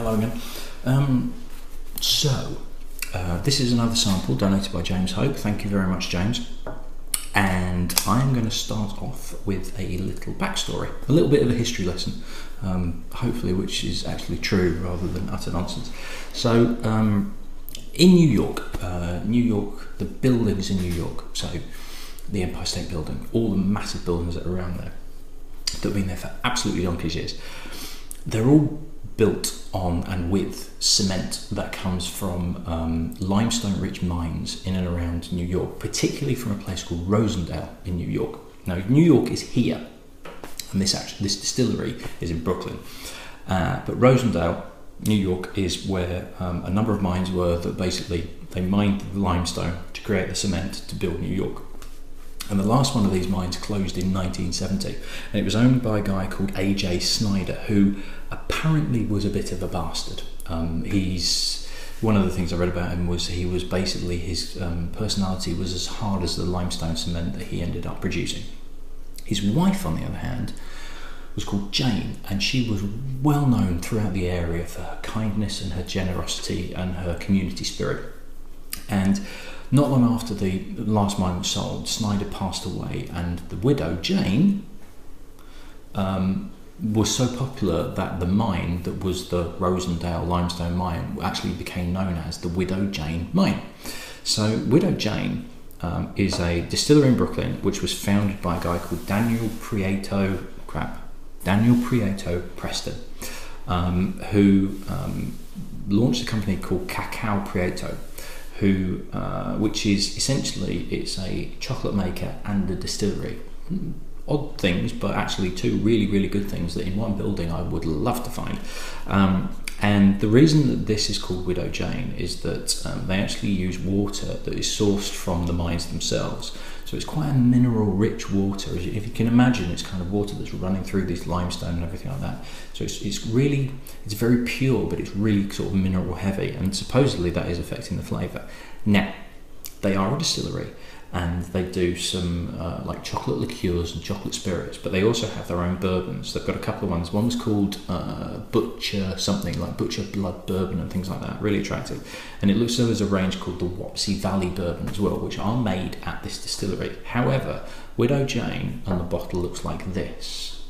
Hello again. This is another sample donated by James Hope. Thank you very much, James. And I'm going to start off with a little backstory, a little bit of a history lesson, hopefully which is actually true rather than utter nonsense. So, in New York, the buildings in New York, so the Empire State Building, all the massive buildings that are around there, that have been there for absolutely donkey's years, they're all built on and with cement that comes from limestone-rich mines in and around New York, particularly from a place called Rosendale in New York. Now, New York is here, and this distillery is in Brooklyn. But Rosendale, New York, is where a number of mines were that basically they mined the limestone to create the cement to build New York. And the last one of these mines closed in 1970, and it was owned by a guy called A.J. Snyder, who apparently was a bit of a bastard. One of the things I read about him was he was basically, his personality was as hard as the limestone cement that he ended up producing. His wife, on the other hand, was called Jane, and she was well known throughout the area for her kindness and her generosity and her community spirit. And not long after the last mine was sold, Snyder passed away, and the widow, Jane, was so popular that the mine that was the Rosendale limestone mine actually became known as the Widow Jane Mine. So Widow Jane is a distillery in Brooklyn which was founded by a guy called Daniel Prieto Preston, who launched a company called Cacao Prieto, which is essentially, it's a chocolate maker and a distillery. Odd things, but actually two really, really good things that in one building I would love to find. And the reason that this is called Widow Jane is that they actually use water that is sourced from the mines themselves. So it's quite a mineral-rich water. If you can imagine, it's kind of water that's running through this limestone and everything like that. So it's very pure, but it's really sort of mineral heavy, and supposedly that is affecting the flavour. Now, they are a distillery, and they do some like chocolate liqueurs and chocolate spirits, but they also have their own bourbons. They've got a couple of ones. One was called Butcher Blood Bourbon and things like that. Really attractive. And it looks as though there's a range called the Wapsie Valley Bourbon as well, which are made at this distillery. However, Widow Jane, and the bottle looks like this,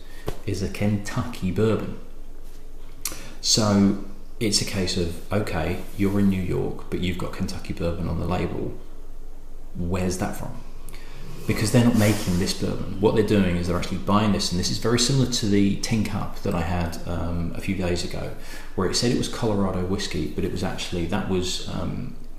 is a Kentucky bourbon. So it's a case of, okay, you're in New York, but you've got Kentucky bourbon on the label. Where's that from? Because they're not making this bourbon. What they're doing is they're actually buying this, and this is very similar to the tin cup that I had a few days ago, where it said it was Colorado whiskey, but it was actually, that was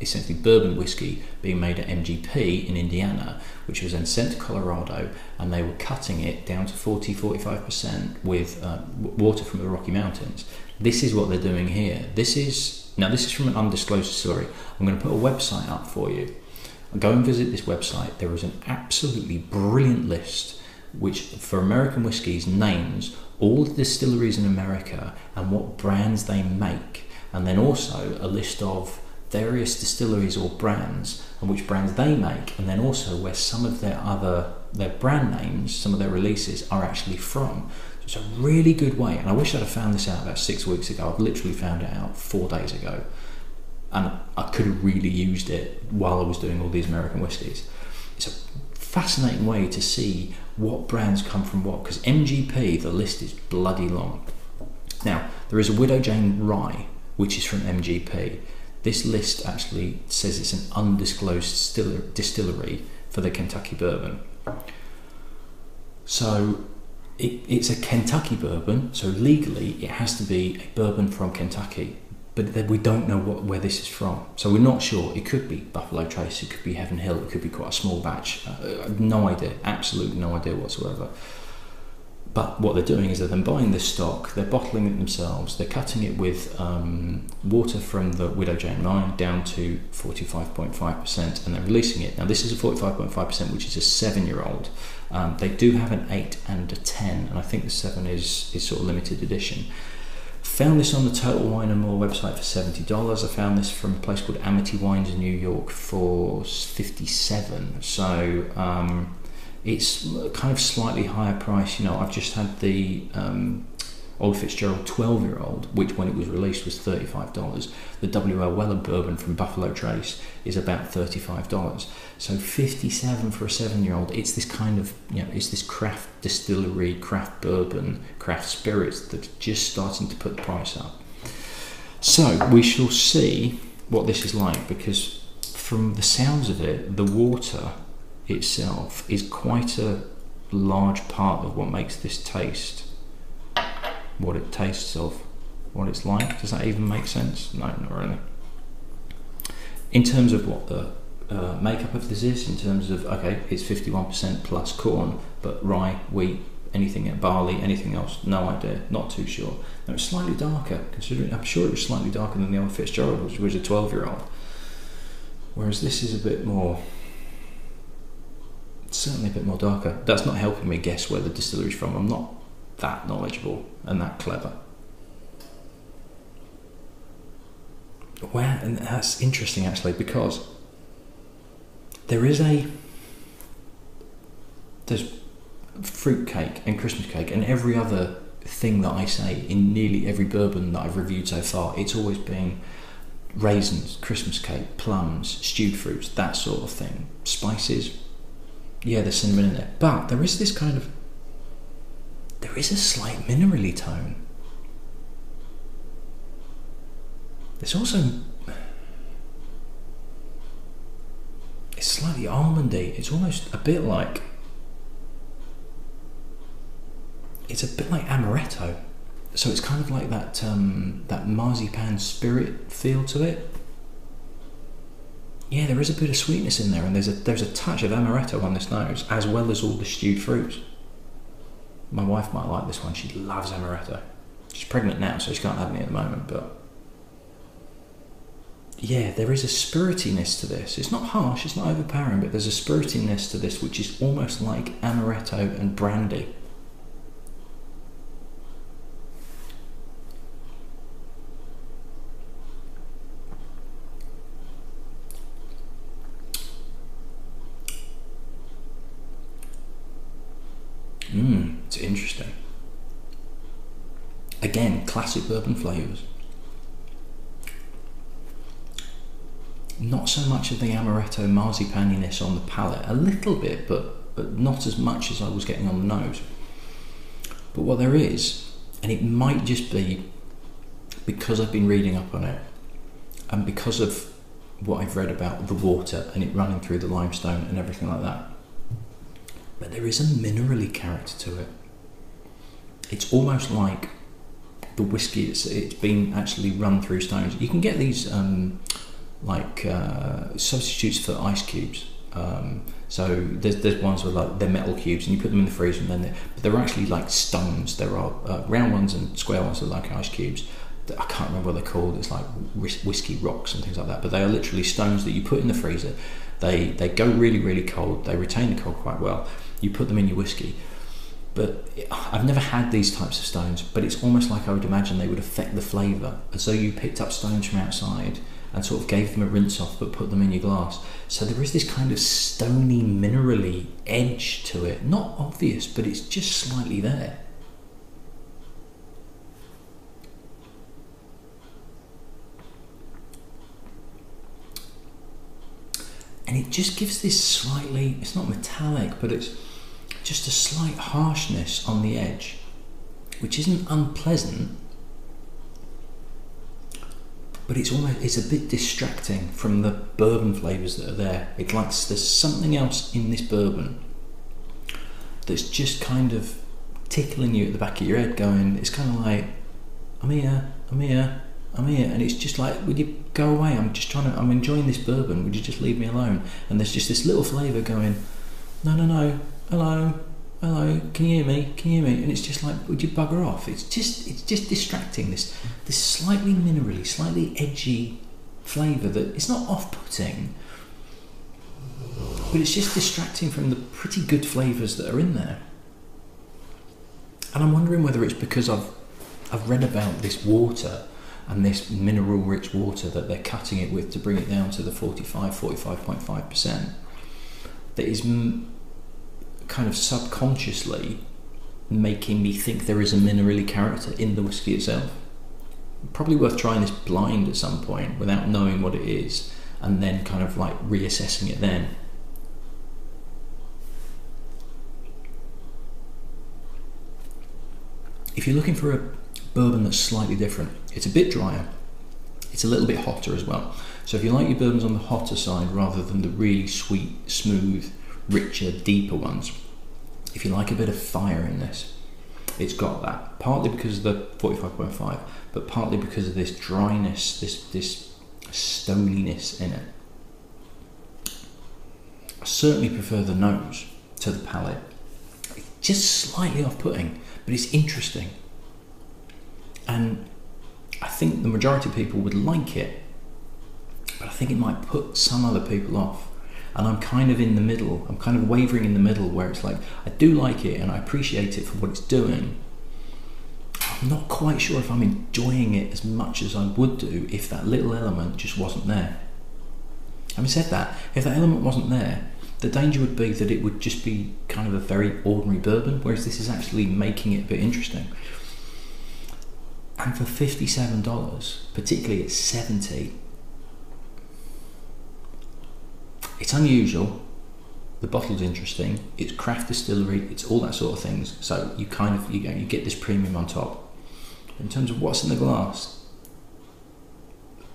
essentially bourbon whiskey being made at MGP in Indiana, which was then sent to Colorado, and they were cutting it down to 40-45% with water from the Rocky Mountains. This is what they're doing here. This is from an undisclosed distillery. I'm going to put a website up for you. Go and visit this website. There is an absolutely brilliant list which, for American whiskies, names all the distilleries in America and what brands they make, and then also a list of various distilleries or brands and which brands they make, and then also where some of their brand names, some of their releases are actually from. So it's a really good way, and I wish I'd have found this out about 6 weeks ago. I've literally found it out 4 days ago. And I could have really used it while I was doing all these American whiskies. It's a fascinating way to see what brands come from what, because MGP, the list is bloody long. Now, there is a Widow Jane Rye, which is from MGP. This list actually says it's an undisclosed distillery for the Kentucky bourbon. So it's a Kentucky bourbon, so legally it has to be a bourbon from Kentucky. But we don't know where this is from, so we're not sure. It could be Buffalo Trace, it could be Heaven Hill, it could be quite a small batch. No idea, absolutely no idea whatsoever. But what they're doing is they're then buying this stock, they're bottling it themselves, they're cutting it with water from the Widow Jane mine down to 45.5%, and they're releasing it. Now this is a 45.5%, which is a 7-year-old. They do have an 8 and a 10, and I think the 7 is sort of limited edition. Found this on the Total Wine and More website for $70. I found this from a place called Amity Wines in New York for $57. So it's kind of slightly higher price. You know, I've just had the Old Fitzgerald 12-year-old, which when it was released was $35. The W.L. Weller bourbon from Buffalo Trace is about $35. So $57 for a 7-year-old. It's this kind of, it's this craft distillery, craft bourbon, craft spirits that's just starting to put the price up. So we shall see what this is like, because from the sounds of it, the water itself is quite a large part of what makes this taste what it tastes of, what it's like. Does that even make sense? No, not really. In terms of what the makeup of this is, in terms of, okay, it's 51% plus corn, but rye, wheat, anything, barley, anything else, no idea, not too sure. No, it's slightly darker, considering, I'm sure it was slightly darker than the Old Fitzgerald, which was a 12-year-old. Whereas this is a bit more, certainly a bit more darker. That's not helping me guess where the distillery's from. I'm not that knowledgeable and that clever. Well, and that's interesting actually, because there's fruit cake and Christmas cake and every other thing that I say in nearly every bourbon that I've reviewed so far. It's always been raisins, Christmas cake, plums, stewed fruits, that sort of thing. Spices, yeah, there's cinnamon in there, but there is this kind of, there is a slight minerally tone. There's also, it's slightly almondy. It's almost a bit like, it's a bit like amaretto. So it's kind of like that that marzipan spirit feel to it. Yeah, there is a bit of sweetness in there, and there's a touch of amaretto on this nose, as well as all the stewed fruits. My wife might like this one. She loves amaretto. She's pregnant now, so she can't have any at the moment, but yeah, there is a spiritiness to this. It's not harsh, it's not overpowering, but there's a spiritiness to this which is almost like amaretto and brandy. It's interesting. Again, classic bourbon flavours. Not so much of the amaretto marzipaniness on the palate, a little bit, but not as much as I was getting on the nose. But what there is, and it might just be because I've been reading up on it, and because of what I've read about the water and it running through the limestone and everything like that, but there is a minerally character to it. It's almost like the whiskey, it's been actually run through stones. You can get these substitutes for ice cubes. So there's ones with like they're metal cubes and you put them in the freezer, and then but they're actually like stones. There are round ones and square ones that are like ice cubes. I can't remember what they're called. It's like whiskey rocks and things like that. But they are literally stones that you put in the freezer. They go really, really cold. They retain the cold quite well. You put them in your whiskey. But I've never had these types of stones, but it's almost like I would imagine they would affect the flavour, as though you picked up stones from outside and sort of gave them a rinse off but put them in your glass. So there is this kind of stony, minerally edge to it. Not obvious, but it's just slightly there. And it just gives this slightly, it's not metallic, but it's just a slight harshness on the edge, which isn't unpleasant, but it's a bit distracting from the bourbon flavours that are there. It's like there's something else in this bourbon that's just kind of tickling you at the back of your head, going, it's kind of like, I'm here, and it's just like, would you go away? I'm enjoying this bourbon, would you just leave me alone? And there's just this little flavour going, no, hello, can you hear me? And it's just like, would you bugger off? It's just distracting, this slightly minerally, slightly edgy flavour that it's not off-putting, but it's just distracting from the pretty good flavours that are in there. And I'm wondering whether it's because I've read about this water and this mineral rich water that they're cutting it with to bring it down to the 45.5% that is kind of subconsciously making me think there is a minerally character in the whiskey itself. Probably worth trying this blind at some point without knowing what it is, and then kind of like reassessing it then. If you're looking for a bourbon that's slightly different, it's a bit drier, it's a little bit hotter as well. So if you like your bourbons on the hotter side rather than the really sweet, smooth, richer, deeper ones, if you like a bit of fire in this, it's got that. Partly because of the 45.5, but partly because of this dryness, this stoniness in it. I certainly prefer the nose to the palate. It's just slightly off-putting, but it's interesting. And I think the majority of people would like it, but I think it might put some other people off. And I'm kind of in the middle. I'm kind of wavering in the middle, where it's like, I do like it and I appreciate it for what it's doing. I'm not quite sure if I'm enjoying it as much as I would do if that little element just wasn't there. Having said that, if that element wasn't there, the danger would be that it would just be kind of a very ordinary bourbon, whereas this is actually making it a bit interesting. And for $57, particularly at 70, it's unusual. The bottle's interesting. It's craft distillery. It's all that sort of things. So you kind of you get this premium on top. In terms of what's in the glass,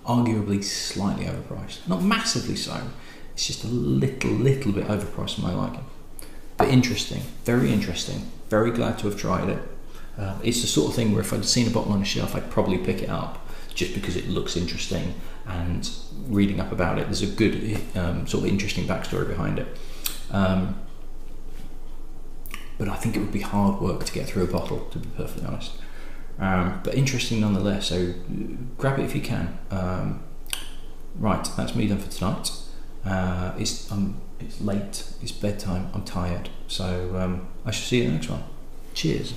arguably slightly overpriced. Not massively so. It's just a little bit overpriced for my liking. But interesting. Very interesting. Very glad to have tried it. It's the sort of thing where if I'd seen a bottle on a shelf, I'd probably pick it up just because it looks interesting, and reading up about it, there's a good sort of interesting backstory behind it. But I think it would be hard work to get through a bottle, to be perfectly honest. But interesting nonetheless, so grab it if you can. Right, that's me done for tonight. It's late, it's bedtime, I'm tired, so I shall see you in the next one. Cheers.